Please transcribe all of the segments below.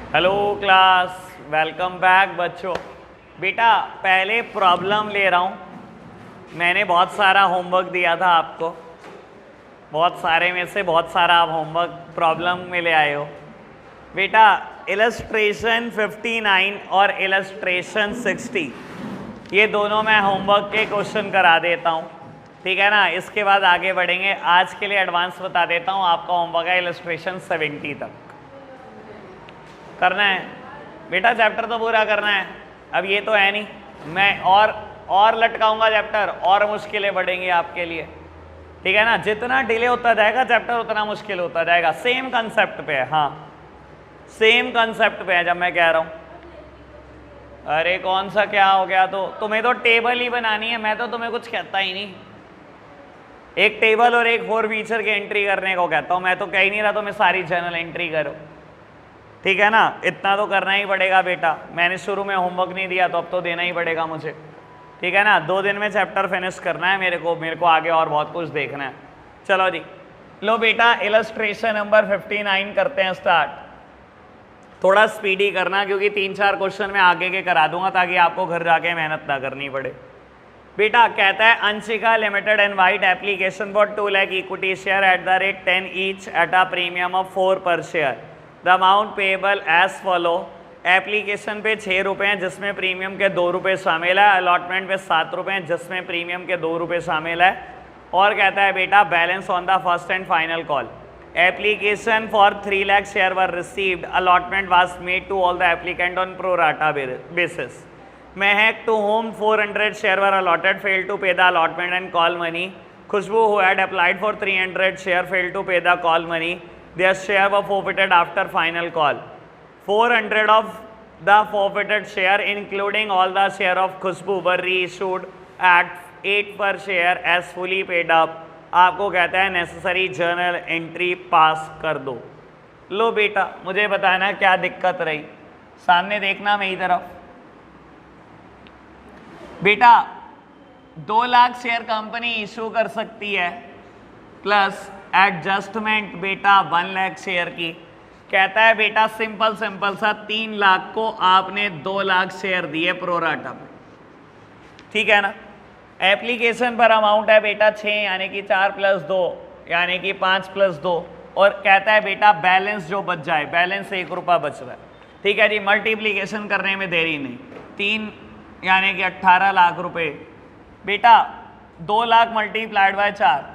Hello class, welcome back बच्चों। बेटा पहले प्रॉब्लम ले रहा हूँ। मैंने बहुत सारा होमवर्क दिया था आपको, बहुत सारे में से बहुत सारा आप होमवर्क प्रॉब्लम में ले आए हो। बेटा इलस्ट्रेशन 59 और इलस्ट्रेशन 60 ये दोनों मैं होमवर्क के क्वेश्चन करा देता हूँ, ठीक है ना। इसके बाद आगे बढ़ेंगे। आज के लिए एडवांस बता देता हूँ, आपका होमवर्क है इलस्ट्रेशन 70 तक करना है। बेटा चैप्टर तो पूरा करना है, अब ये तो है नहीं मैं और लटकाऊंगा चैप्टर, और मुश्किलें बढ़ेंगी आपके लिए, ठीक है ना। जितना डिले होता जाएगा चैप्टर उतना मुश्किल होता जाएगा। सेम कंसेप्ट पे है, हाँ सेम कंसेप्ट पे है। जब मैं कह रहा हूँ अरे कौन सा क्या हो गया, तो तुम्हें तो टेबल ही बनानी है, मैं तो तुम्हें कुछ कहता ही नहीं। एक टेबल और एक 4 फीचर की एंट्री करने को कहता हूँ, मैं तो कह ही नहीं रहा तुम्हें सारी जर्नल एंट्री करो, ठीक है ना। इतना तो करना ही पड़ेगा बेटा, मैंने शुरू में होमवर्क नहीं दिया तो अब तो देना ही पड़ेगा मुझे, ठीक है ना। 2 दिन में चैप्टर फिनिश करना है मेरे को आगे और बहुत कुछ देखना है। चलो जी, लो बेटा इलस्ट्रेशन नंबर 59 करते हैं स्टार्ट। थोड़ा स्पीडी करना क्योंकि 3-4 क्वेश्चन मैं आगे के करा दूंगा ताकि आपको घर जाके मेहनत ना करनी पड़े। बेटा कहता है Anshika limited invite application for 2 lakh equity share at the rate 10 each at a premium of 4 per share. The amount payable as follow. Application पे 6 रुपये हैं जिसमें प्रीमियम के 2 रुपये शामिल है। अलॉटमेंट पे 7 रुपये हैं जिसमें प्रीमियम के 2 रुपये शामिल है। और कहता है बेटा balance on the first and final call. Application for 3 lakh share were received. Allotment was made to all the applicant on pro rata basis. Mahak to whom 400 share were allotted failed to pay the allotment and call money. Khushboo who had applied for 300 share failed to pay the call money. Their share were forfeited after final call. 400 of the forfeited share, including all the share of Khushbu, were reissued at 8 per share as fully paid up. आपको कहता है necessary journal entry पास कर दो। लो बेटा मुझे बताना क्या दिक्कत रही, सामने देखना मेरी तरफ। बेटा 2 लाख शेयर कंपनी इशू कर सकती है प्लस एडजस्टमेंट बेटा 1 लाख शेयर की। कहता है बेटा सिंपल सा 3 लाख को आपने 2 लाख शेयर दिए प्रोराटा में, ठीक है ना। एप्लीकेशन पर अमाउंट है बेटा 6 यानी कि 4 + 2 यानी कि 5 + 2। और कहता है बेटा बैलेंस जो बच जाए, बैलेंस 1 रुपया बच रहा है, ठीक है जी। मल्टीप्लीकेशन करने में देरी नहीं, 3 यानी कि 18 लाख रुपए। बेटा 2 लाख मल्टीप्लाइड बाय 4,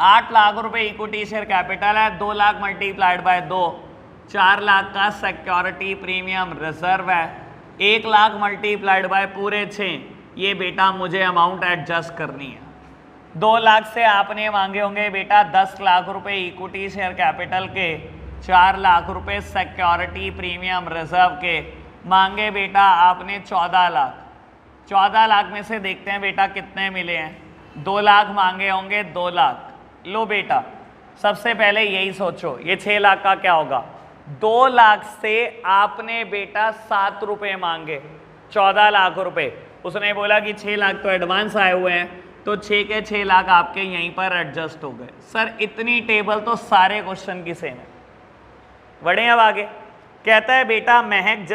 8 लाख रुपए इक्विटी शेयर कैपिटल है। 2 लाख मल्टीप्लाइड बाय 2, 4 लाख का सिक्योरिटी प्रीमियम रिजर्व है। 1 लाख मल्टीप्लाइड बाय पूरे 6, ये बेटा मुझे अमाउंट एडजस्ट करनी है। 2 लाख से आपने मांगे होंगे बेटा 10 लाख रुपए इक्विटी शेयर कैपिटल के, 4 लाख रुपए सिक्योरिटी प्रीमियम रिजर्व के। मांगे बेटा आपने 14 लाख। 14 लाख में से देखते हैं बेटा कितने मिले हैं। 2 लाख मांगे होंगे, 2 लाख। लो बेटा सबसे पहले यही सोचो ये 6 लाख का क्या होगा। 2 लाख से आपने बेटा 7 रुपये मांगे, 14 लाख रुपए। उसने बोला कि 6 लाख तो एडवांस आए हुए हैं, तो 6 के 6 लाख आपके यहीं पर एडजस्ट हो गए। सर इतनी टेबल तो सारे क्वेश्चन की सेम है। बढ़े अब आगे। कहता है बेटा महक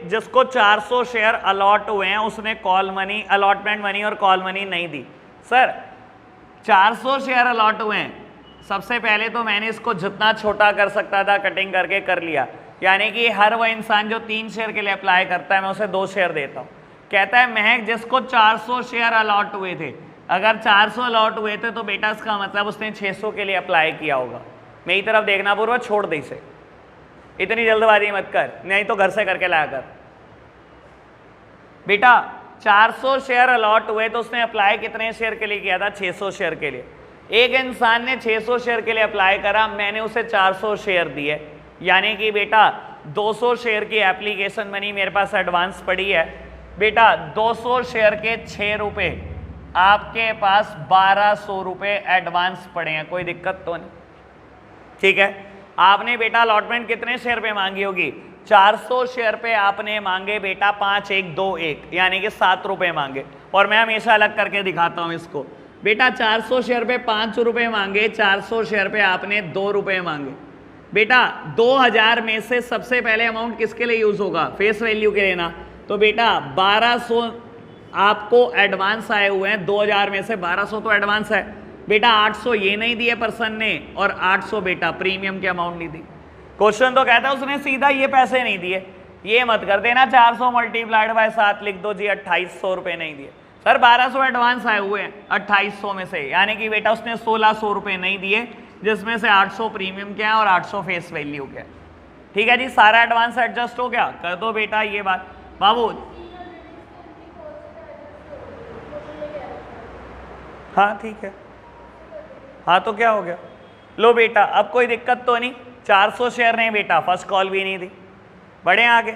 जिसको 400 शेयर अलॉट हुए हैं उसने कॉल मनी, अलॉटमेंट मनी और कॉल मनी नहीं दी। सर 400 शेयर अलॉट हुए हैं, सबसे पहले तो मैंने इसको जितना छोटा कर सकता था कटिंग करके कर लिया, यानी कि हर वह इंसान जो 3 शेयर के लिए अप्लाई करता है मैं उसे 2 शेयर देता हूँ। कहता है महक जिसको 400 शेयर अलॉट हुए थे, अगर 400 अलॉट हुए थे तो बेटा इसका मतलब उसने 600 के लिए अप्लाई किया होगा। मेरी तरफ देखना पूर्व, छोड़ दे इसे, इतनी जल्दबाजी मत कर, नहीं तो घर से करके लाया कर। बेटा 400 शेयर अलॉट हुए तो उसने अप्लाई कितने शेयर के लिए किया था? 600 शेयर के लिए। एक इंसान ने 600 शेयर के लिए अप्लाई करा, मैंने उसे 400 शेयर दिए, यानी कि बेटा 200 शेयर की एप्लीकेशन मनी मेरे पास एडवांस पड़ी है। बेटा 200 शेयर के 6 रुपये, आपके पास 1200 रुपये एडवांस पड़े हैं, कोई दिक्कत तो नहीं, ठीक है। आपने बेटा अलॉटमेंट कितने शेयर पे मांगी होगी? 400 शेयर पे आपने मांगे बेटा 5121 यानी कि 7 रुपये मांगे। और मैं हमेशा अलग करके दिखाता हूँ इसको। बेटा 400 शेयर पे 5 रुपये मांगे, 400 शेयर पे आपने 2 रुपये मांगे। बेटा 2000 में से सबसे पहले अमाउंट किसके लिए यूज होगा? फेस वैल्यू के लिए ना। तो बेटा 1200 आपको एडवांस आए हुए हैं, 2000 में से 1200 तो एडवांस है बेटा। 800 ये नहीं दिए पर्सन ने और 800 बेटा प्रीमियम की अमाउंट नहीं दी। क्वेश्चन तो कहता है उसने सीधा ये पैसे नहीं दिए, ये मत कर देना 400 मल्टीप्लाइड बाय 7 लिख दो जी, 2800 रुपए नहीं दिए सर। 1200 एडवांस आए हुए हैं 2800 में से, यानी कि बेटा उसने 1600 रुपए नहीं दिए, जिसमें से 800 प्रीमियम के हैं और 800 फेस वैल्यू के। ठीक है जी, सारा एडवांस एडजस्ट हो गया, कर दो बेटा ये बात बाबू। हाँ ठीक है, हाँ तो क्या हो गया? लो बेटा अब कोई दिक्कत तो नहीं, 400 शेयर नहीं बेटा, फर्स्ट कॉल भी नहीं दी। बढ़े आगे,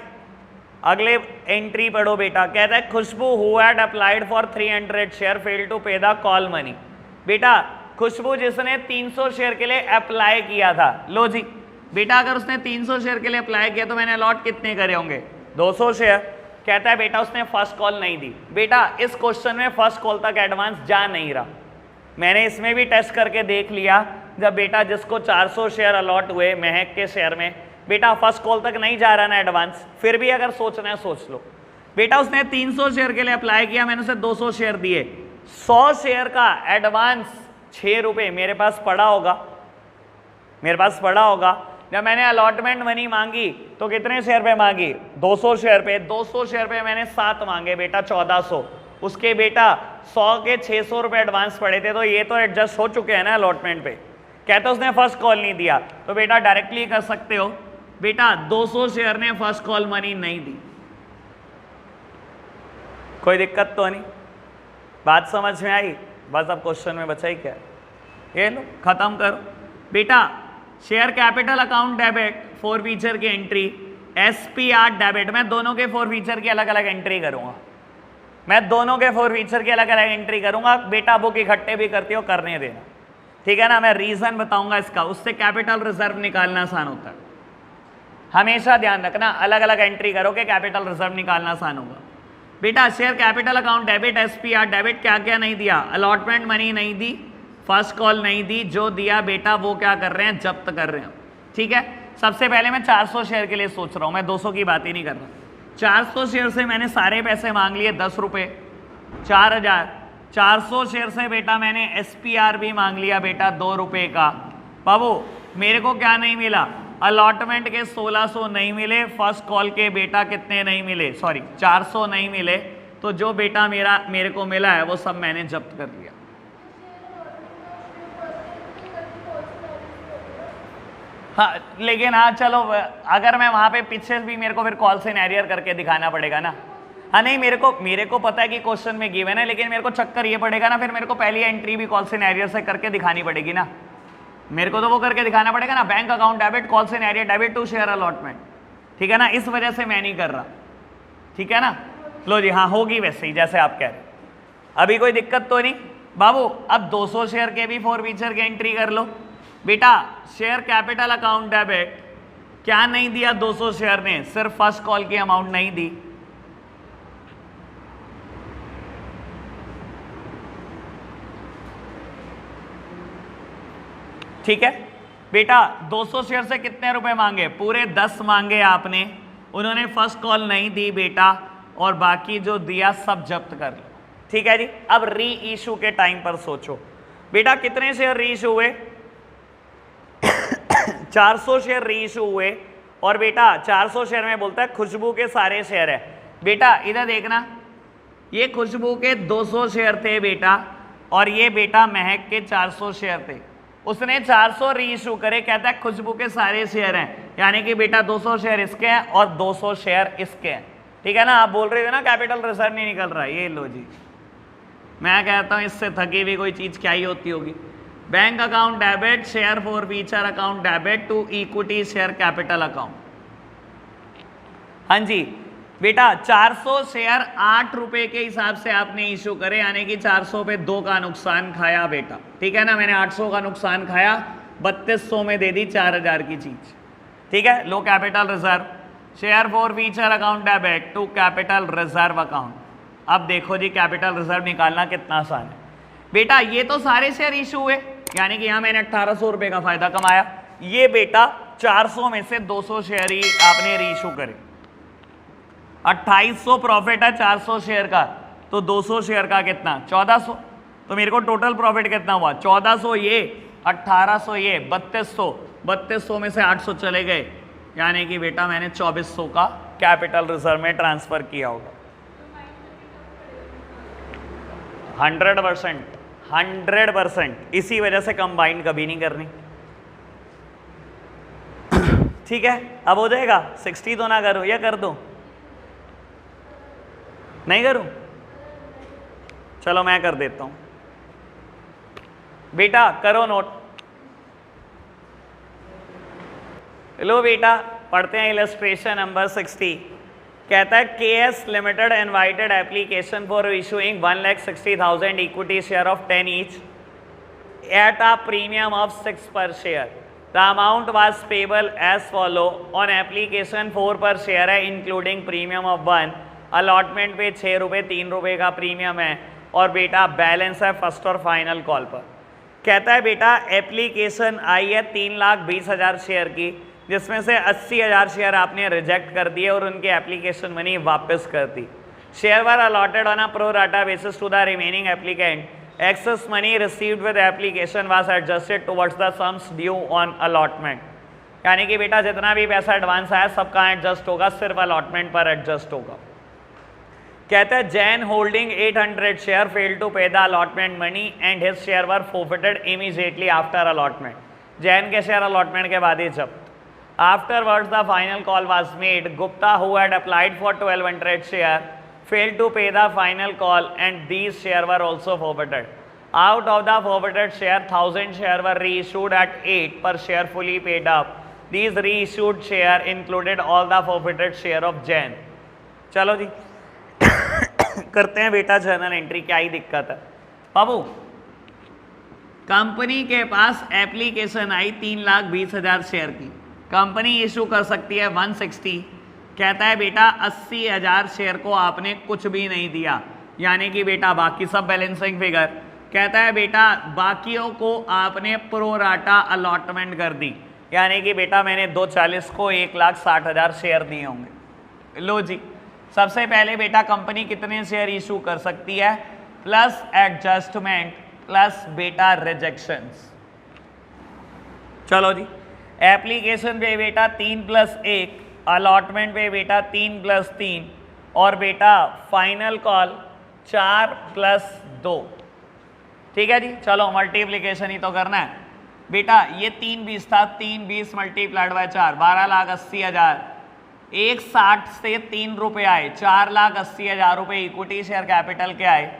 अगले एंट्री पढ़ो बेटा। कहता है Khushboo who had applied for 300 share failed to pay the call money. बेटा खुशबू जिसने 300 शेयर के लिए अप्लाई किया था, लो जी बेटा अगर उसने 300 शेयर के लिए अप्लाई किया तो मैंने अलॉट कितने करे होंगे? 200 शेयर। कहता है बेटा उसने फर्स्ट कॉल नहीं दी। बेटा इस क्वेश्चन में फर्स्ट कॉल तक एडवांस जा नहीं रहा, मैंने इसमें भी टेस्ट करके देख लिया। जब बेटा जिसको 400 शेयर अलॉट हुए महक के शेयर में, बेटा फर्स्ट कॉल तक नहीं जा रहा ना एडवांस, फिर भी अगर सोचना है सोच लो। बेटा उसने 300 शेयर के लिए अप्लाई किया, मैंने उसे 200 शेयर दिए, 100 शेयर का एडवांस 6 रुपये मेरे पास पड़ा होगा, मेरे पास पड़ा होगा। जब मैंने अलॉटमेंट मनी मांगी तो कितने शेयर पे मांगी? 200 शेयर पे। 200 शेयर पे मैंने 7 मांगे बेटा, 1400। उसके बेटा 100 के 600 रुपये एडवांस पड़े थे, तो ये तो एडजस्ट हो चुके हैं ना अलॉटमेंट पे। कहते उसने फर्स्ट कॉल नहीं दिया, तो बेटा डायरेक्टली कर सकते हो बेटा 200 शेयर ने फर्स्ट कॉल मनी नहीं दी। कोई दिक्कत तो नहीं, बात समझ में आई? बस अब क्वेश्चन में बचा ही क्या, ये लो खत्म करो बेटा। Share capital account debit four feature की एंट्री, SPR डेबिट, मैं दोनों के फोर फीचर की अलग अलग एंट्री करूंगा, मैं दोनों के फोर फीचर की अलग अलग एंट्री करूंगा। बेटा बुक इकट्ठे भी करती हो करने देना, ठीक है ना। मैं रीजन बताऊंगा इसका, उससे कैपिटल रिजर्व निकालना आसान होता है। हमेशा ध्यान रखना, अलग अलग एंट्री करोगे कैपिटल रिजर्व निकालना आसान होगा। बेटा share capital account debit, SPR debit, क्या क्या नहीं दिया? अलॉटमेंट मनी नहीं दी, फर्स्ट कॉल नहीं दी, जो दिया बेटा वो क्या कर रहे हैं? जब्त कर रहे हैं। ठीक है, सबसे पहले मैं 400 शेयर के लिए सोच रहा हूं, मैं 200 की बात ही नहीं कर रहा। 400 शेयर से मैंने सारे पैसे मांग लिए, 10 रुपये, 4000। 400 शेयर से बेटा मैंने SPR भी मांग लिया बेटा 2 रुपये का। बाबू मेरे को क्या नहीं मिला? अलॉटमेंट के 1600 नहीं मिले, फर्स्ट कॉल के बेटा कितने नहीं मिले? सॉरी 400 नहीं मिले। तो जो बेटा मेरे को मिला है वो सब मैंने जब्त कर लिया। हाँ लेकिन हाँ चलो, अगर मैं वहां पे पीछे भी मेरे को फिर कॉल सिनेरियर करके दिखाना पड़ेगा ना। हाँ नहीं, मेरे को पता है कि क्वेश्चन में गिवन है, लेकिन मेरे को चक्कर ये पड़ेगा ना, फिर मेरे को पहली एंट्री भी कॉल सिनेरियर से करके दिखानी पड़ेगी ना। मेरे को तो वो करके दिखाना पड़ेगा ना, bank account debit, call in arrear debit to share allotment, ठीक है ना। इस वजह से मैं नहीं कर रहा, ठीक है ना। लो जी, हाँ होगी वैसे ही जैसे आप कह रहे, अभी कोई दिक्कत तो नहीं। बाबू अब 200 शेयर के भी फोर फीचर की एंट्री कर लो बेटा। शेयर कैपिटल अकाउंट डेबिट, क्या नहीं दिया 200 शेयर ने? सिर्फ फर्स्ट कॉल की अमाउंट नहीं दी। ठीक है बेटा, 200 शेयर से कितने रुपए मांगे? पूरे 10 मांगे आपने, उन्होंने फर्स्ट कॉल नहीं दी बेटा, और बाकी जो दिया सब जब्त कर लो। ठीक है जी। अब री इशू के टाइम पर सोचो बेटा, कितने शेयर री इशू हुए? 400 शेयर री इशू हुए, और बेटा 400 शेयर में बोलता है खुशबू के सारे शेयर है। बेटा इधर देखना, ये खुशबू के 200 शेयर थे बेटा, और ये बेटा महक के 400 शेयर थे। उसने 400 री इशू करे, कहता है खुशबू के सारे शेयर हैं, यानी कि बेटा 200 शेयर इसके हैं और 200 शेयर इसके हैं। ठीक है ना। आप बोल रहे थे ना कैपिटल रिजर्व नहीं निकल रहा, ये लो जी, मैं कहता हूं इससे थकी हुई कोई चीज क्या ही होती होगी। Bank account debit, share forfeiture account debit to equity share capital account. हाँ जी बेटा, 400 शेयर 8 रुपए के हिसाब से आपने इशू करे, यानी कि 400 पे 2 का नुकसान खाया बेटा। ठीक है ना, मैंने 800 का नुकसान खाया, 3200 में दे दी 4000 की चीज। ठीक है। लो capital reserve, share forfeiture account debit to capital reserve account. अब देखो जी कैपिटल रिजर्व निकालना कितना आसान है बेटा। ये तो सारे शेयर इशू हुए, यानी कि यहाँ मैंने 1800 रुपये का फायदा कमाया। ये बेटा 400 में से 200 शेयर ही आपने रीइशू करे। 2800 प्रॉफिट है 400 शेयर का, तो 200 शेयर का कितना 1400। तो मेरे को टोटल प्रॉफिट कितना हुआ 1400 ये, 1800 ये, 3200 में से 800 चले गए, यानी कि बेटा मैंने 2400 का कैपिटल रिजर्व में ट्रांसफर किया होगा। 100%, इसी वजह से कंबाइंड कभी नहीं करनी। ठीक है, अब हो जाएगा। 60 तो ना करूं या कर दूं? नहीं करूं? चलो मैं कर देता हूं। बेटा करो नोट। लो बेटा पढ़ते हैं इलस्ट्रेशन नंबर 60। कहता है KS limited invited application for issuing 1,60,000 equity share of 10 each at a premium of 6 per share. The amount was payable as follow on application 4 per share है इंक्लूडिंग प्रीमियम ऑफ 1। अलॉटमेंट पे 6 रुपये 3 रुपये का premium है और बेटा balance है first और फाइनल कॉल पर। कहता है बेटा एप्लीकेशन आई है 3,20,000 शेयर की, जिसमें से 80,000 शेयर आपने रिजेक्ट कर दिए और उनकी एप्लीकेशन मनी वापस कर दी। Share were allotted on a pro rata basis to the remaining applicant. Excess money received with application was adjusted towards the sums due on allotment. यानी कि बेटा जितना भी पैसा एडवांस आया सब कहाँ एडजस्ट होगा, सिर्फ अलॉटमेंट पर एडजस्ट होगा। कहता है Jain holding 800 share failed to pay the allotment money and his share were forfeited immediately after allotment. Jain के शेयर अलॉटमेंट के बाद ही जब्त। Afterwards, the final call was made. Gupta, who had applied for 1,200 share, failed to pay the final call, and these shares were also forfeited. Out of the forfeited share, 1,000 share were reissued at 8 per share, fully paid up. These reissued share included all the forfeited share of Jain. चलो जी करते हैं बेटा journal entry. क्या ही दिक्कत है बाबू? Company के पास application आई 3,20,000 share की। Company issue कर सकती है 160। कहता है बेटा 80,000 शेयर को आपने कुछ भी नहीं दिया, यानी कि बेटा बाकी सब बैलेंसिंग फिगर। कहता है बेटा बाकियों को आपने प्रो राटा अलॉटमेंट कर दी, यानी कि बेटा मैंने 240 को 1,60,000 शेयर दिए होंगे। लो जी, सबसे पहले बेटा कंपनी कितने शेयर इशू कर सकती है, प्लस एडजस्टमेंट प्लस बेटा रिजेक्शंस। चलो जी, एप्लीकेशन पे बेटा 3+1, अलॉटमेंट पे बेटा 3+3 और बेटा फाइनल कॉल 4+2। ठीक है जी, चलो मल्टीप्लीकेशन ही तो करना है बेटा। ये 320 था, 320 मल्टीप्लाइड बाय 4, 12,80,000। 160 से 3 रुपये आए, 4,80,000 रुपये इक्विटी शेयर कैपिटल के आए।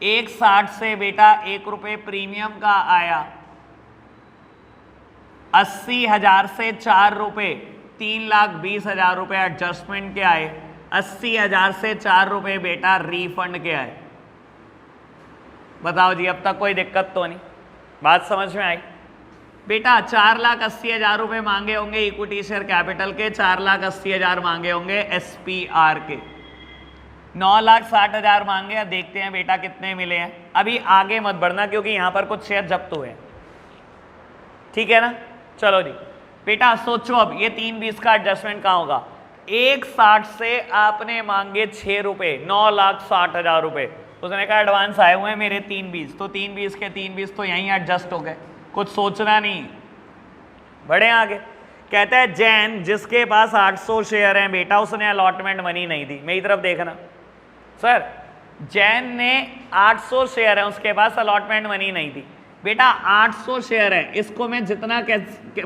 160 से बेटा 1 रुपये प्रीमियम का आया। 80,000 से 4 रुपये, 3,20,000 रुपये एडजस्टमेंट के आए। 80,000 से 4 रुपये बेटा रीफंड के आए। बताओ जी, अब तक कोई दिक्कत तो नहीं? बात समझ में आई बेटा? 4,80,000 रुपये मांगे होंगे इक्विटी शेयर कैपिटल के, 4,80,000 मांगे होंगे SPR के, 9,60,000 मांगे। देखते हैं बेटा कितने मिले हैं। अभी आगे मत बढ़ना क्योंकि यहाँ पर कुछ शेयर जब्त हुए हैं, ठीक है ना? चलो जी बेटा सोचो, अब ये 320 का एडजस्टमेंट कहाँ होगा? 160 से आपने मांगे 6 रुपये, 9,60,000 रुपये। उसने कहा एडवांस आए हुए हैं मेरे 320, तो 320 के 320 तो यहीं एडजस्ट हो गए, कुछ सोचना नहीं, बढ़े आगे। कहता है जैन जिसके पास 800 शेयर हैं बेटा, उसने अलॉटमेंट मनी नहीं दी। मेरी तरफ देखना सर, जैन ने 800 शेयर है, उसके पास अलॉटमेंट मनी नहीं दी। बेटा 800 शेयर है, इसको मैं जितना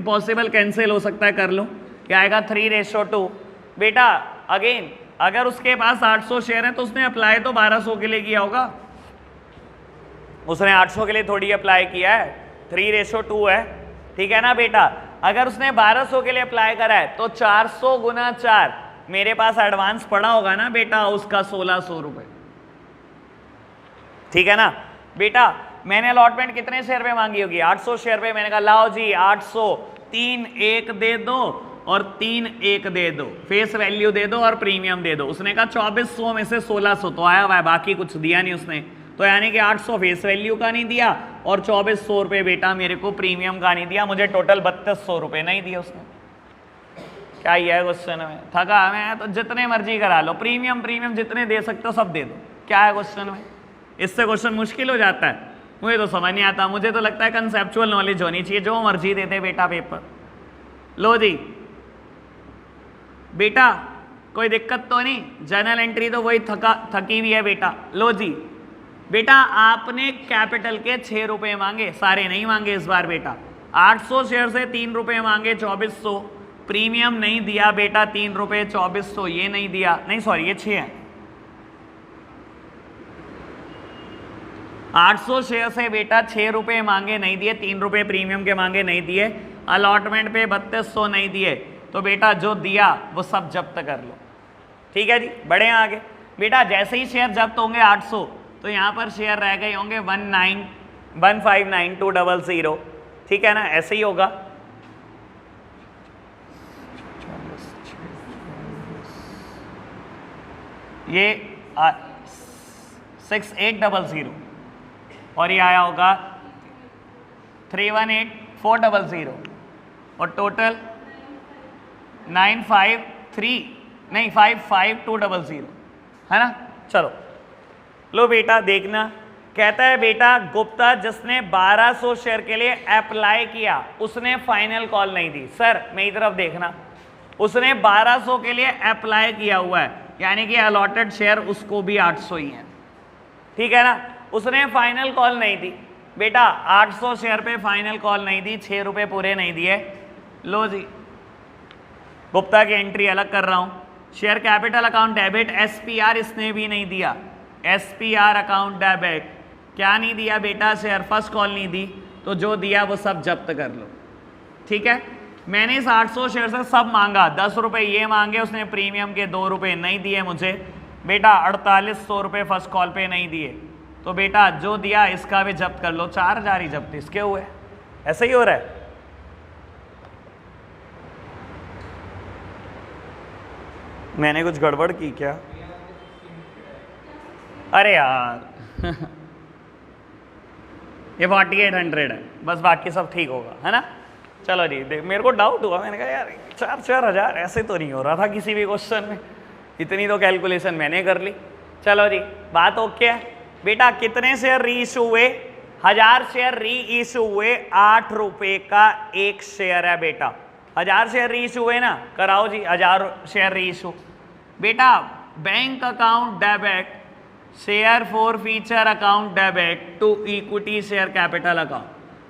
पॉसिबल कैंसिल हो सकता है कर लूँ, क्या आएगा 3:2। बेटा अगेन अगर उसके पास 800 शेयर है तो उसने अप्लाई तो 1200 के लिए किया होगा, उसने 800 के लिए थोड़ी अप्लाई किया है, 3:2 है, ठीक है ना बेटा? अगर उसने 1200 के लिए अप्लाई करा है तो 400 गुना 4 मेरे पास एडवांस पड़ा होगा ना बेटा, उसका 1,600 रुपये, ठीक है ना बेटा? मैंने अलॉटमेंट कितने शेयर पे मांगी होगी? 800 शेयर पे। मैंने कहा लाओ जी 800, 3 1 दे दो और 3 1 दे दो, फेस वैल्यू दे दो और प्रीमियम दे दो। उसने कहा 2400 में से 1600 तो आया हुआ है, बाकी कुछ दिया नहीं उसने, तो यानी कि 800 फेस वैल्यू का नहीं दिया और 2400 रुपये बेटा मेरे को प्रीमियम का नहीं दिया, मुझे टोटल 3200 रुपये नहीं दिया उसने। क्या ही है क्वेश्चन में, थका मैं तो जितने मर्जी करा लो, प्रीमियम प्रीमियम जितने दे सकते हो सब दे दो, क्या है क्वेश्चन में। इससे क्वेश्चन मुश्किल हो जाता है, मुझे तो समझ नहीं आता। मुझे तो लगता है कंसेप्चुअल नॉलेज होनी चाहिए, जो मर्जी दे दे बेटा पेपर। लो जी बेटा कोई दिक्कत तो नहीं, जर्नल एंट्री तो वही थकी हुई है बेटा। लो जी बेटा आपने कैपिटल के 6 रुपये मांगे, सारे नहीं मांगे इस बार बेटा। 800 शेयर से 3 रुपये मांगे 2400, प्रीमियम नहीं दिया बेटा 3 रुपये 2400, ये नहीं दिया, नहीं सॉरी ये 6 है। 800 शेयर से बेटा 6 रुपये मांगे नहीं दिए, 3 रुपये प्रीमियम के मांगे नहीं दिए, अलॉटमेंट पे 3200 नहीं दिए, तो बेटा जो दिया वो सब जब्त कर लो। ठीक है जी, बढ़े आगे। बेटा जैसे ही शेयर जब्त होंगे 800, तो यहाँ पर शेयर रह गए होंगे 159,200। ठीक है ना, ऐसे ही होगा। ये 6800 और ये आया होगा 318,400 और टोटल 55200 है ना। चलो लो बेटा देखना, कहता है बेटा गुप्ता जिसने 1200 शेयर के लिए अप्लाई किया उसने फाइनल कॉल नहीं दी। सर मेरी तरफ देखना, उसने 1200 के लिए अप्लाई किया हुआ है, यानी कि अलॉटेड शेयर उसको भी 800 ही है। ठीक है ना, उसने फाइनल कॉल नहीं दी बेटा, 800 शेयर पे फाइनल कॉल नहीं दी, 6 रुपये पूरे नहीं दिए। लो जी गुप्ता की एंट्री अलग कर रहा हूं। Share capital account debit, SPR इसने भी नहीं दिया, SPR अकाउंट डेबिट क्या नहीं दिया बेटा, शेयर फर्स्ट कॉल नहीं दी, तो जो दिया वो सब जब्त कर लो। ठीक है, मैंने इस 800 शेयर से सब मांगा, 10 रुपये ये मांगे, उसने प्रीमियम के 2 रुपये नहीं दिए मुझे बेटा, 4800 रुपये फर्स्ट कॉल पे नहीं दिए, तो बेटा जो दिया इसका भी जब्त कर लो। 4000 ही जब्त इसके हुए, ऐसे ही हो रहा है। मैंने कुछ गड़बड़ की क्या? अरे यार ये 4800 है बस, बाकी सब ठीक होगा है ना। चलो जी देख, मेरे को डाउट हुआ, मैंने कहा यार 4,000 ऐसे तो नहीं हो रहा था किसी भी क्वेश्चन में, इतनी तो कैलकुलेशन मैंने कर ली। चलो जी बात ओके है बेटा। कितने शेयर री इशू हुए? 1000 शेयर री इशू हुए, 8 रुपये का एक शेयर है बेटा। 1000 शेयर री इशू हुए ना, कराओ जी 1000 शेयर री इशू बेटा। Bank account debit, share forfeiture account debit to equity share capital account.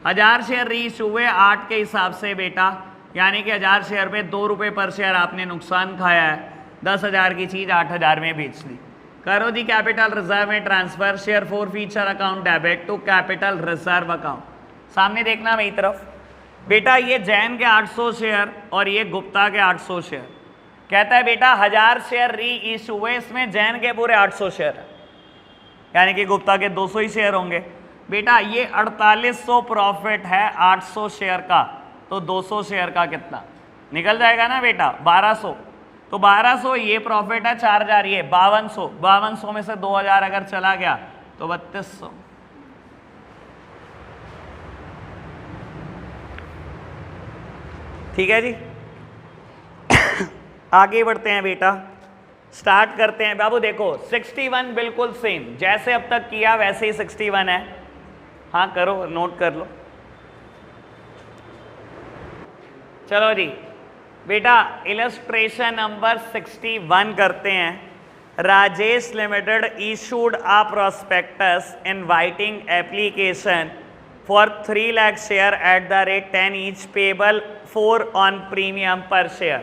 1000 share reissue हुए 8 के हिसाब से बेटा, यानी कि 1000 शेयर पे 2 रुपये पर शेयर आपने नुकसान खाया है, 10,000 की चीज़ 8,000 में बेच दी। करो जी कैपिटल रिजर्व में transfer, share forfeiture account debit to capital reserve account. सामने देखना मेरी तरफ बेटा, ये जैन के 800 शेयर और ये गुप्ता के 800 शेयर। कहता है बेटा 1000 शेयर री इशू हुए, इसमें जैन के पूरे 800 शेयर है, यानी कि गुप्ता के 200 ही शेयर होंगे बेटा। ये 4800 प्रॉफिट है 800 शेयर का, तो 200 शेयर का कितना निकल जाएगा ना बेटा, 1200। तो 1200 ये प्रॉफिट है, 4000 ये 5200, 5200 में से 2000 अगर चला गया तो 3200। ठीक है जी आगे बढ़ते हैं बेटा, स्टार्ट करते हैं बाबू। देखो 61 बिल्कुल सेम जैसे अब तक किया वैसे ही 61 है। हाँ करो, नोट कर लो। चलो जी बेटा इलस्ट्रेशन नंबर 61 करते हैं। Rajesh limited issued a prospectus inviting application for 3 lakh share at the rate 10 each, payable 4 on premium per share.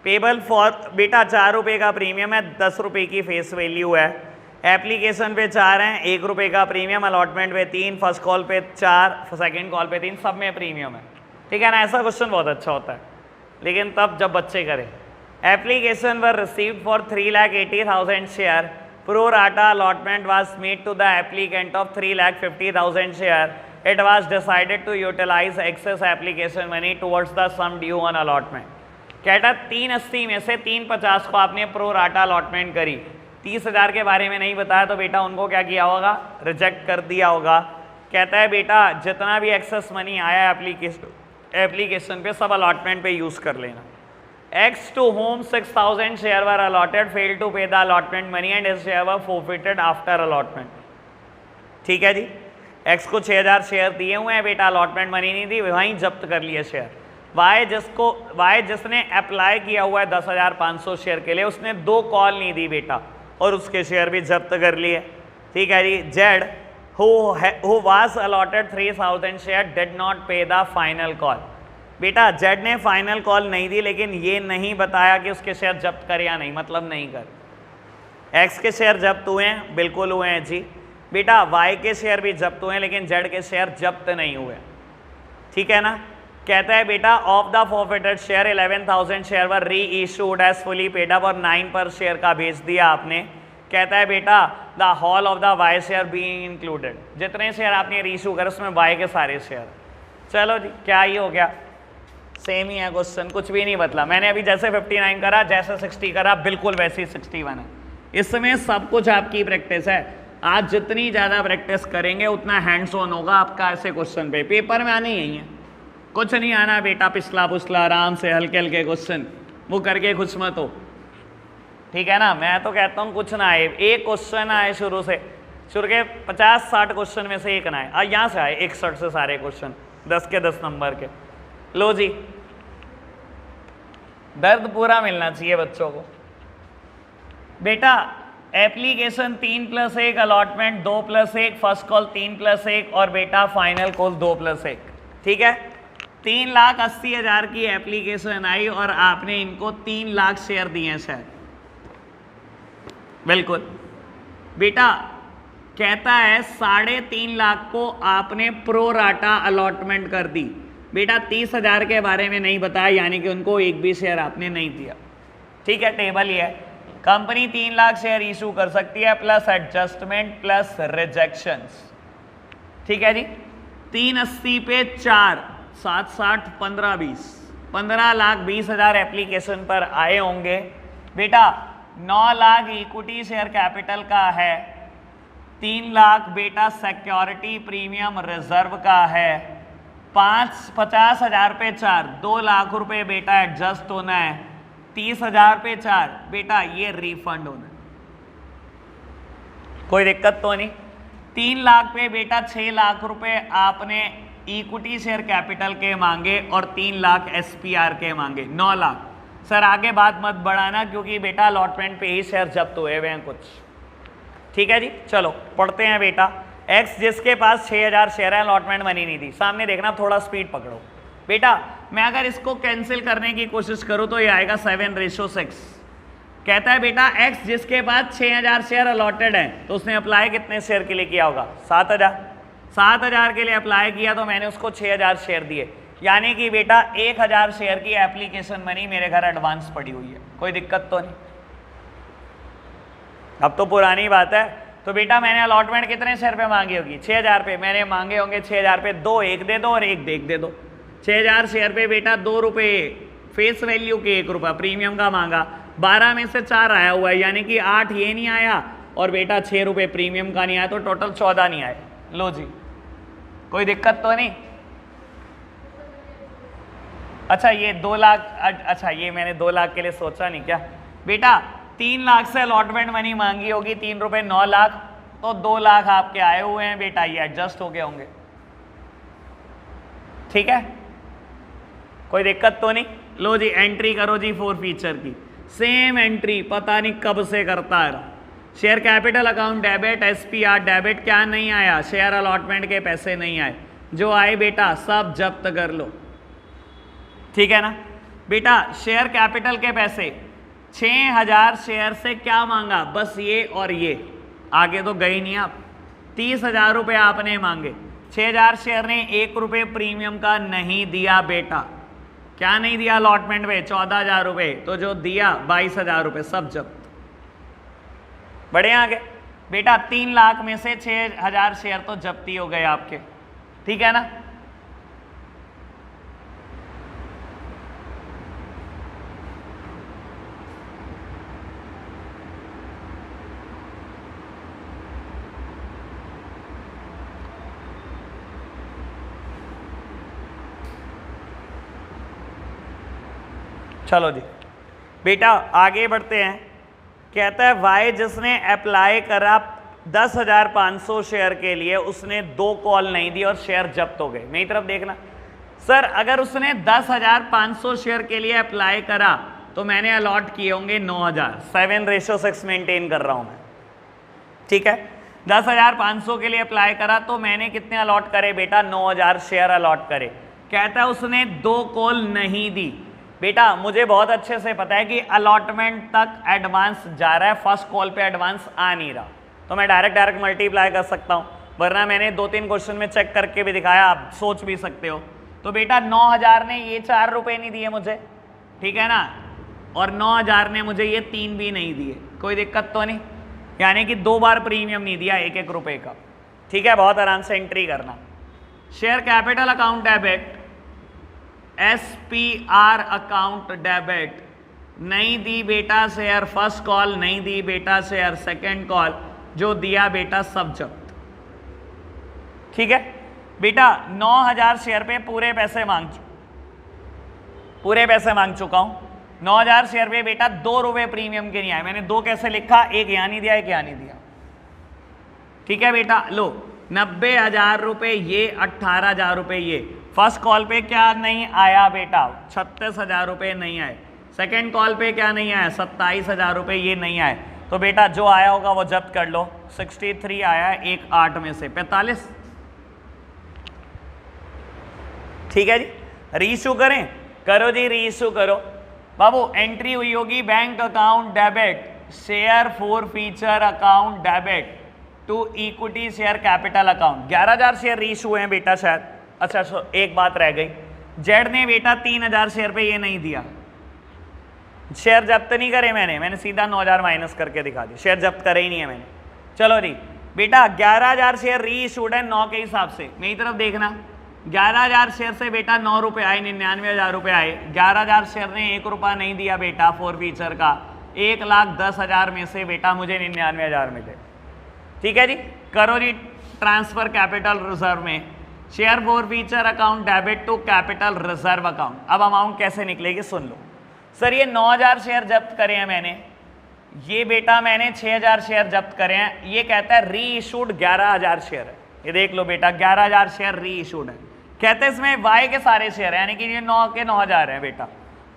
Payable for बेटा 4 रुपये का प्रीमियम है, 10 रुपये की फेस वैल्यू है। एप्लीकेशन पे 4 हैं, 1 रुपये का प्रीमियम, अलॉटमेंट पे 3, फर्स्ट कॉल पे 4, सेकंड कॉल पे 3, सब में प्रीमियम है। ठीक है ना, ऐसा क्वेश्चन बहुत अच्छा होता है, लेकिन तब जब बच्चे करें। Application were received for 3,80,000 share, pro rata allotment was made to the applicant of 3,50,000 share. It was decided to utilize excess application money towards the sum due on allotment. कहता 380 में से 350 को आपने प्रो राटा अलॉटमेंट करी, 30,000 के बारे में नहीं बताया, तो बेटा उनको क्या किया होगा, रिजेक्ट कर दिया होगा। कहता है बेटा जितना भी एक्सेस मनी आया एप्लीकेशन पे सब अलॉटमेंट पे यूज़ कर लेना। X to whom 6,000 share were allotted failed to pay the allotment money and his share were forfeited after allotment. ठीक है जी, X को 6,000 शेयर दिए हुए हैं बेटा, अलॉटमेंट मनी नहीं दी, वहीं जब्त कर लिए शेयर। Y जिसने अप्लाई किया हुआ है 10,500 शेयर के लिए, उसने 2 कॉल नहीं दी बेटा और उसके शेयर भी जब्त कर लिए। ठीक है जी। Z who was allotted 3,000 share did not पे द फाइनल कॉल। बेटा Z ने फाइनल कॉल नहीं दी, लेकिन ये नहीं बताया कि उसके शेयर जब्त कर या नहीं, मतलब नहीं कर। X के शेयर जब्त हुए हैं, बिल्कुल हुए हैं जी बेटा। Y के शेयर भी जब्त हुए हैं, लेकिन Z के शेयर जब्त नहीं हुए। ठीक है ना। कहता है बेटा of the forfeited share 11,000 share were reissued as fully paid up, और 9 पर शेयर का भेज दिया आपने। कहता है बेटा the whole of the Y share being included, जितने शेयर आपने री इशू करे उसमें Y के सारे शेयर। चलो जी, क्या ही हो गया, सेम ही है क्वेश्चन, कुछ भी नहीं बदला। मैंने अभी जैसे 59 करा, जैसे 60 करा, बिल्कुल वैसे ही 61 है। इसमें सब कुछ आपकी प्रैक्टिस है। आज जितनी ज़्यादा प्रैक्टिस करेंगे उतना हैंड्स ऑन होगा आपका ऐसे क्वेश्चन पे। पेपर में आने यही है, कुछ नहीं आना बेटा, पिछला पुछला आराम से हल्के हल्के क्वेश्चन वो करके खुश मत हो। ठीक है ना। मैं तो कहता हूँ कुछ ना आए, एक क्वेश्चन आए शुरू के 50-60 क्वेश्चन में से एक ना आए। यहाँ से आए 61 से सारे क्वेश्चन 10 के 10 नंबर के। लो जी, दर्द पूरा मिलना चाहिए बच्चों को। बेटा एप्लीकेशन 3+1, अलॉटमेंट 2+1, फर्स्ट कॉल 3+1 और बेटा फाइनल कॉल 2+1। ठीक है। 3,80,000 की एप्लीकेशन आई और आपने इनको 3 लाख शेयर दिए हैं शायद, बिल्कुल बेटा। कहता है 3.5 लाख को आपने प्रो राटा अलॉटमेंट कर दी। बेटा 30,000 के बारे में नहीं बताया, यानी कि उनको एक भी शेयर आपने नहीं दिया। ठीक है, टेबल ये है। कंपनी 3 लाख शेयर इशू कर सकती है प्लस एडजस्टमेंट प्लस रिजेक्शंस। ठीक है जी। 380 पे 4, 7, 60, 15, 20, 15,20,000 एप्लीकेशन पर आए होंगे। बेटा 9 लाख इक्विटी शेयर कैपिटल का है, 3 लाख बेटा सिक्योरिटी प्रीमियम रिजर्व का है, 50,000 पे 4, 2 लाख रुपए बेटा एडजस्ट होना है, 30,000 पे 4 बेटा ये रिफंड होना है। कोई दिक्कत तो नहीं। 3 लाख पे बेटा 6 लाख रुपए आपने इक्विटी शेयर कैपिटल के मांगे और 3 लाख SPR के मांगे, 9 लाख। सर आगे बात मत बढ़ाना क्योंकि बेटा अलॉटमेंट पे ही शेयर जब्त हुए हैं कुछ। ठीक है जी। चलो पढ़ते हैं बेटा। X जिसके पास 6,000 शेयर है, अलॉटमेंट मनी नहीं दी। सामने देखना, थोड़ा स्पीड पकड़ो बेटा। मैं अगर इसको कैंसिल करने की कोशिश करूं तो ये आएगा 7:6। कहता है बेटा X जिसके पास 6,000 शेयर अलॉटेड है, तो उसने अप्लाई कितने शेयर के लिए किया होगा? 7,000। 7,000 के लिए अप्लाई किया तो मैंने उसको 6,000 शेयर दिए, यानी कि बेटा 1,000 शेयर की एप्लीकेशन मनी मेरे घर एडवांस पड़ी हुई है। कोई दिक्कत तो नहीं। अब तो पुरानी बात है। तो बेटा मैंने अलॉटमेंट कितने शेयर पे मांगी होगी? 6,000 पे। मैंने मांगे होंगे 6,000 पे 2, 1 दे दो और 1 दे दो। 6,000 शेयर पे बेटा 2 रुपये फेस वैल्यू के 1 रुपया प्रीमियम का मांगा। 12 में से 4 आया हुआ है, यानी कि 8 ये नहीं आया और बेटा 6 रुपये प्रीमियम का नहीं आया, तो टोटल 14 नहीं आए। लो जी, कोई दिक्कत तो नहीं। अच्छा ये 2 लाख, अच्छा ये मैंने 2 लाख के लिए सोचा नहीं क्या बेटा। 3 लाख से अलॉटमेंट मनी मांगी होगी, 3 रुपये 9 लाख, तो 2 लाख आपके आए हुए हैं बेटा, ये एडजस्ट हो गए होंगे। ठीक है, कोई दिक्कत तो नहीं। लो जी एंट्री करो जी फोर फीचर की। सेम एंट्री पता नहीं कब से करता है। Share capital account debit, SPR debit, क्या नहीं आया? शेयर अलॉटमेंट के पैसे नहीं आए। जो आए बेटा सब जब्त कर लो। ठीक है ना बेटा। शेयर कैपिटल के पैसे 6,000 शेयर से क्या मांगा? बस ये और ये, आगे तो गई नहीं आप। 30,000 रुपये आपने मांगे, 6,000 शेयर ने 1 रुपये प्रीमियम का नहीं दिया बेटा। क्या नहीं दिया अलॉटमेंट पे? 14,000 रुपये। तो जो दिया 22,000 रुपये, सब जब्त। बढ़िया आगे बेटा। 3 लाख में से 6,000 शेयर तो जब्ती हो गए आपके। ठीक है ना। चलो जी। बेटा आगे बढ़ते हैं। कहता है वाई जिसने अप्लाई करा 10,500 शेयर के लिए, उसने 2 कॉल नहीं दी और शेयर जब्त हो गए। मेरी तरफ देखना सर, अगर उसने 10,500 शेयर के लिए अप्लाई करा तो मैंने अलॉट किए होंगे 9,000। 7:6 मेंटेन कर रहा हूं मैं, ठीक है। 10,500 के लिए अप्लाई करा तो मैंने कितने अलॉट करे बेटा? 9,000 शेयर अलॉट करे। कहता है उसने 2 कॉल नहीं दी। बेटा मुझे बहुत अच्छे से पता है कि अलॉटमेंट तक एडवांस जा रहा है, फर्स्ट कॉल पे एडवांस आ नहीं रहा, तो मैं डायरेक्ट मल्टीप्लाई कर सकता हूं, वरना मैंने 2-3 क्वेश्चन में चेक करके भी दिखाया, आप सोच भी सकते हो। तो बेटा 9,000 ने ये 4 रुपए नहीं दिए मुझे, ठीक है ना, और 9,000 ने मुझे ये 3 भी नहीं दिए, कोई दिक्कत तो नहीं, यानी कि 2 बार प्रीमियम नहीं दिया 1-1 रुपए का, ठीक है। बहुत आराम से एंट्री करना। Share capital account debit, SPR account debit, नहीं दी बेटा शेयर फर्स्ट कॉल, नहीं दी बेटा शेयर सेकंड कॉल, जो दिया बेटा सब जब्त, ठीक है। बेटा 9,000 शेयर पे पूरे पैसे मांग चुका हूं। 9,000 शेयर पे बेटा 2 रुपए प्रीमियम के नहीं आए। मैंने 2 कैसे लिखा? एक यहां नहीं दिया, एक यहां नहीं दिया, ठीक है बेटा। लो 90,000 रुपए ये, 18,000 रुपए ये। फर्स्ट कॉल पे क्या नहीं आया बेटा? 36,000 रुपए नहीं आए। सेकेंड कॉल पे क्या नहीं आया? 27,000 रुपए ये नहीं आए। तो बेटा जो आया होगा वो जब्त कर लो। 63 आया, 1 8 में से 45, ठीक है जी। रीइशू करें? करो जी, रीइशू करो। बाबू एंट्री हुई होगी bank account debit, share forfeiture account debit to equity share capital account. 11,000 share reissue हुए हैं बेटा शायद। अच्छा एक बात रह गई, जेड ने बेटा 3,000 शेयर पे ये नहीं दिया, शेयर जब्त नहीं करे मैंने सीधा 9,000 माइनस करके दिखा दी, शेयर जब्त करे ही नहीं है मैंने। चलो जी बेटा 11,000 शेयर री इशूड है 9 के हिसाब से, मेरी तरफ देखना। 11,000 शेयर से बेटा 9 रुपए आए, 99,000 रुपए आए। 11,000 शेयर ने 1 रुपया नहीं दिया बेटा फॉर फीचर का। 1,10,000 में से बेटा मुझे 99,000 मिले, ठीक है जी। करो जी ट्रांसफर कैपिटल रिजर्व में, share forfeiture account debit to capital reserve account. अब अमाउंट कैसे निकलेगी सुन लो। सर ये 9,000 शेयर जब्त करे हैं मैंने, ये बेटा मैंने 6,000 शेयर जब्त करे हैं। ये कहता है री इशूड 11,000 शेयर है, ये देख लो बेटा 11,000 शेयर री इशूड है। कहते हैं इसमें वाई के सारे शेयर है, यानी कि ये 9 के 9,000 है बेटा,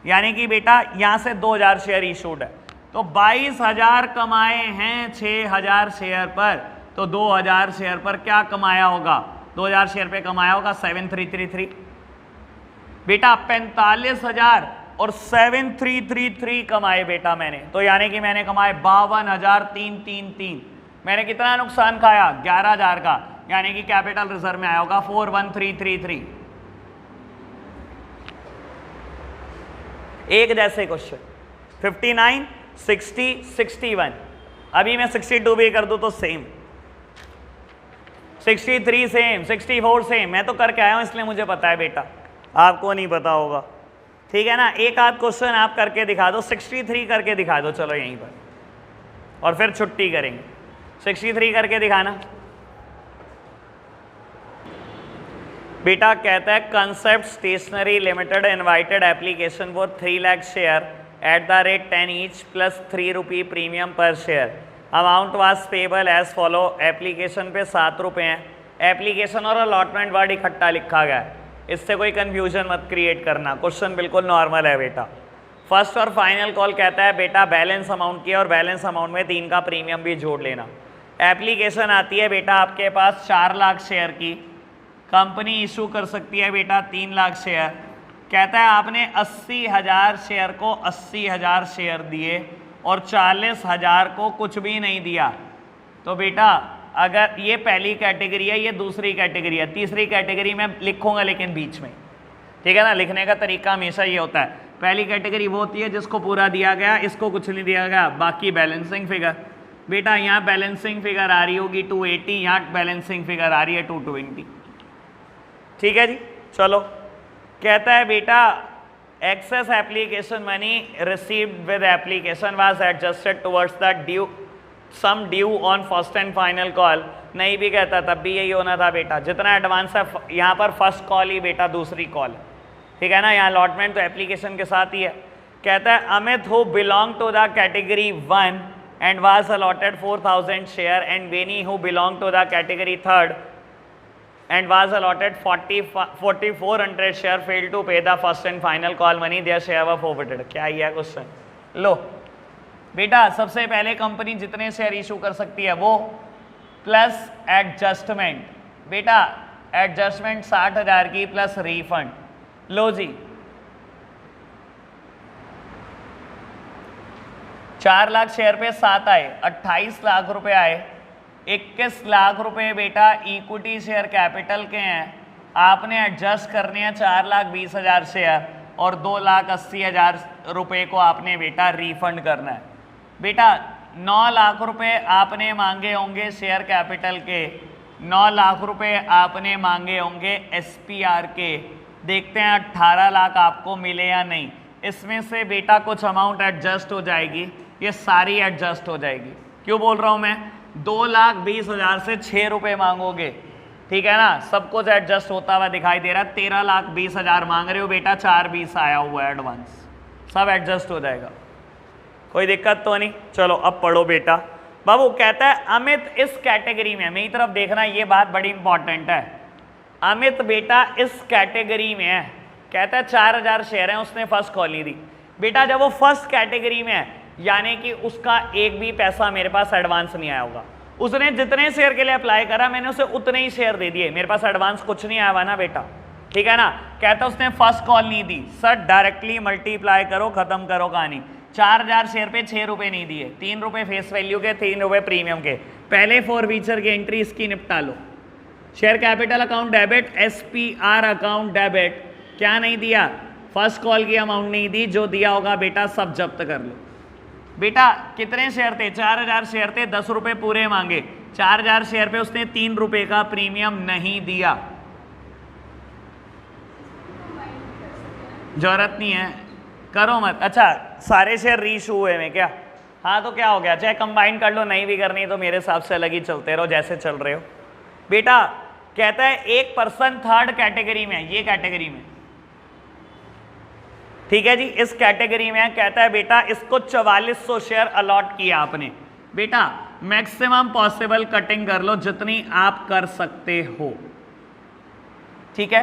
यानी कि बेटा यहाँ से 2,000 शेयर इशूड है। तो 22,000 कमाए हैं 6,000 शेयर पर, तो 2,000 शेयर पर क्या कमाया होगा? 2,000 शेयर पे कमाया होगा 7,333 बेटा। 45,000 और 7,333 कमाए बेटा मैंने, तो यानी कि मैंने कमाए 52,333। मैंने कितना नुकसान खाया? 11,000 का, यानी कि कैपिटल रिजर्व में आया होगा 41,333। एक जैसे क्वेश्चन 59, 60, 61। अभी मैं 62 भी कर दूं तो सेम, 63 सेम, 64 सेम। मैं तो करके आया हूं इसलिए मुझे पता है बेटा, आपको नहीं पता होगा, ठीक है ना। एक आध क्वेश्चन आप करके दिखा दो, 63 करके दिखा दो चलो यहीं पर, और फिर छुट्टी करेंगे। 63 करके दिखाना बेटा। कहता है concept stationery limited invited application for 3 lakh share at the rate 10 each plus 3 rupee premium per share. Amount was payable as follow. Application पे 7 रुपये हैं। एप्लीकेशन और अलॉटमेंट वर्ड इकट्ठा लिखा गया है, इससे कोई कंफ्यूजन मत क्रिएट करना, क्वेश्चन बिल्कुल नॉर्मल है बेटा। फर्स्ट और फाइनल कॉल कहता है बेटा बैलेंस अमाउंट की, और बैलेंस अमाउंट में 3 का प्रीमियम भी जोड़ लेना। एप्लीकेशन आती है बेटा आपके पास 4 लाख शेयर की, कंपनी इशू कर सकती है बेटा 3 लाख शेयर। कहता है आपने 80,000 शेयर को 80,000 शेयर दिए और 40,000 को कुछ भी नहीं दिया। तो बेटा अगर ये पहली कैटेगरी है, ये दूसरी कैटेगरी है, तीसरी कैटेगरी में लिखूंगा लेकिन बीच में, ठीक है ना। लिखने का तरीका हमेशा ये होता है, पहली कैटेगरी वो होती है जिसको पूरा दिया गया, इसको कुछ नहीं दिया गया, बाकी बैलेंसिंग फिगर। बेटा यहाँ बैलेंसिंग फिगर आ रही होगी 280, यहाँ बैलेंसिंग फिगर आ रही है 220, ठीक है जी। चलो कहता है बेटा excess application money received with application was adjusted towards the due sum due on first and final call. नहीं भी कहता तब भी यही होना था बेटा, जितना एडवांस है यहाँ पर फर्स्ट कॉल ही बेटा दूसरी कॉल है, ठीक है ना। यहाँ अलॉटमेंट तो एप्लीकेशन के साथ ही है। कहता है Amit who belong to the category 1 and was allotted 4,000 share and Veni who belonged to the category 3rd and was allotted 4,400 share failed to pay the first and final call money, their share was forfeited. क्या ही है question? लो बेटा, सबसे पहले company जितने share issue कर सकती है वो प्लस एडजस्टमेंट, बेटा एडजस्टमेंट 60,000 की प्लस रीफंड। लो जी, 4 लाख शेयर पे 7 आए, 28 लाख रुपए आए, 21 लाख रुपए बेटा इक्विटी शेयर कैपिटल के हैं, आपने एडजस्ट करने हैं 4,20,000 शेयर और 2,80,000 रुपए को आपने बेटा रीफंड करना है। बेटा 9 लाख रुपए आपने मांगे होंगे शेयर कैपिटल के, 9 लाख रुपए आपने मांगे होंगे SPR के, देखते हैं 18 लाख आपको मिले या नहीं। इसमें से बेटा कुछ अमाउंट एडजस्ट हो जाएगी, ये सारी एडजस्ट हो जाएगी। क्यों बोल रहा हूं मैं? 2,20,000 से 6 रुपए मांगोगे, ठीक है ना, सब कुछ एडजस्ट होता हुआ दिखाई दे रहा है। 13,20,000 मांग रहे हो बेटा, 4,20 आया हुआ है एडवांस, सब एडजस्ट हो जाएगा, कोई दिक्कत तो नहीं। चलो अब पढ़ो बेटा। बाबू कहता है अमित इस कैटेगरी में, मेरी तरफ देखना, ये बात बड़ी इंपॉर्टेंट है। अमित बेटा इस कैटेगरी में है, कहता है 4,000 शेयर हैं, उसने फर्स्ट कॉल नहीं दी। बेटा जब वो फर्स्ट कैटेगरी में है यानी कि उसका एक भी पैसा मेरे पास एडवांस नहीं आया होगा। उसने जितने शेयर के लिए अप्लाई करा मैंने उसे उतने ही शेयर दे दिए, मेरे पास एडवांस कुछ नहीं आया हुआ ना बेटा, ठीक है ना। कहता उसने फर्स्ट कॉल नहीं दी, सर डायरेक्टली मल्टीप्लाई करो, खत्म करो कहानी। 4,000 शेयर पे 6 रुपए नहीं दिए, 3 रुपए फेस वैल्यू के, 3 रुपए प्रीमियम के। पहले फॉरफीचर की एंट्री इसकी निपटा लो। Share capital account debit, SPR account debit, क्या नहीं दिया? फर्स्ट कॉल की अमाउंट नहीं दी, जो दिया होगा बेटा सब जब्त कर लो। बेटा कितने शेयर थे? 4,000 शेयर थे, 10 रुपए पूरे मांगे, 4,000 शेयर पे उसने 3 रुपए का प्रीमियम नहीं दिया, जरूरत नहीं है, करो मत। अच्छा सारे शेयर रीइशू हुए में क्या? हाँ तो क्या हो गया, चाहे कंबाइन कर लो, नहीं भी करनी तो मेरे हिसाब से अलग ही चलते रहो जैसे चल रहे हो। बेटा कहता है एक पर्सन थर्ड कैटेगरी में, ये कैटेगरी में, ठीक है जी, इस कैटेगरी में कहता है बेटा इसको 4400 शेयर अलॉट किया आपने। बेटा मैक्सिमम पॉसिबल कटिंग कर लो जितनी आप कर सकते हो, ठीक है।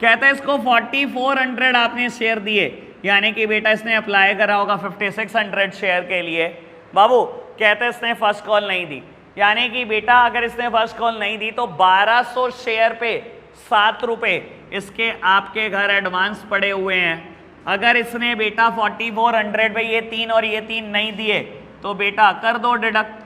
कहता है इसको 4,400 आपने शेयर दिए, यानी कि बेटा इसने अप्लाई करा होगा 5,600 शेयर के लिए। बाबू कहता है इसने फर्स्ट कॉल नहीं दी, यानी कि बेटा अगर इसने फर्स्ट कॉल नहीं दी तो 1,200 शेयर पे 7 रुपए इसके आपके घर एडवांस पड़े हुए हैं। अगर इसने बेटा 4,400 पे ये 3 और ये 3 नहीं दिए तो बेटा कर दो डिडक्ट।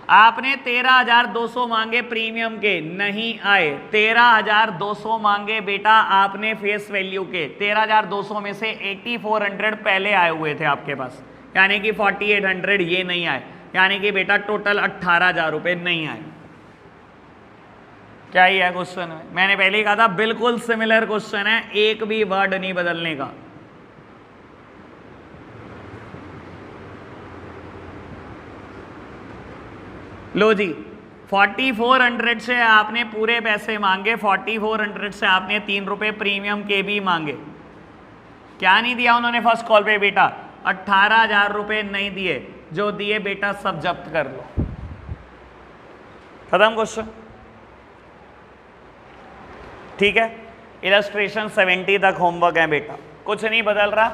आपने 13,200 मांगे प्रीमियम के, नहीं आए। 13,200 मांगे बेटा आपने फेस वैल्यू के, 13,200 में से 8,400 पहले आए हुए थे आपके पास, यानी कि 4,800 ये नहीं आए, यानी कि बेटा टोटल 18,000 रुपए नहीं आए। क्या ही है क्वेश्चन में? मैंने पहले ही कहा था बिल्कुल सिमिलर क्वेश्चन है, एक भी वर्ड नहीं बदलने का। लो जी 4,400 से आपने पूरे पैसे मांगे, 4,400 से आपने 3 रुपए प्रीमियम के भी मांगे। क्या नहीं दिया उन्होंने फर्स्ट कॉल पे बेटा? 18,000 रुपए नहीं दिए, जो दिए बेटा सब जब्त कर लो, खत्म क्वेश्चन, ठीक है। इलस्ट्रेशन 70 तक होमवर्क है बेटा, कुछ नहीं बदल रहा,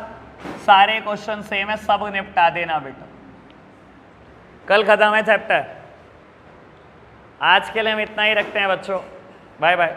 सारे क्वेश्चन सेम है, सब निपटा देना बेटा। कल खत्म है चैप्टर, आज के लिए हम इतना ही रखते हैं बच्चों, बाय बाय।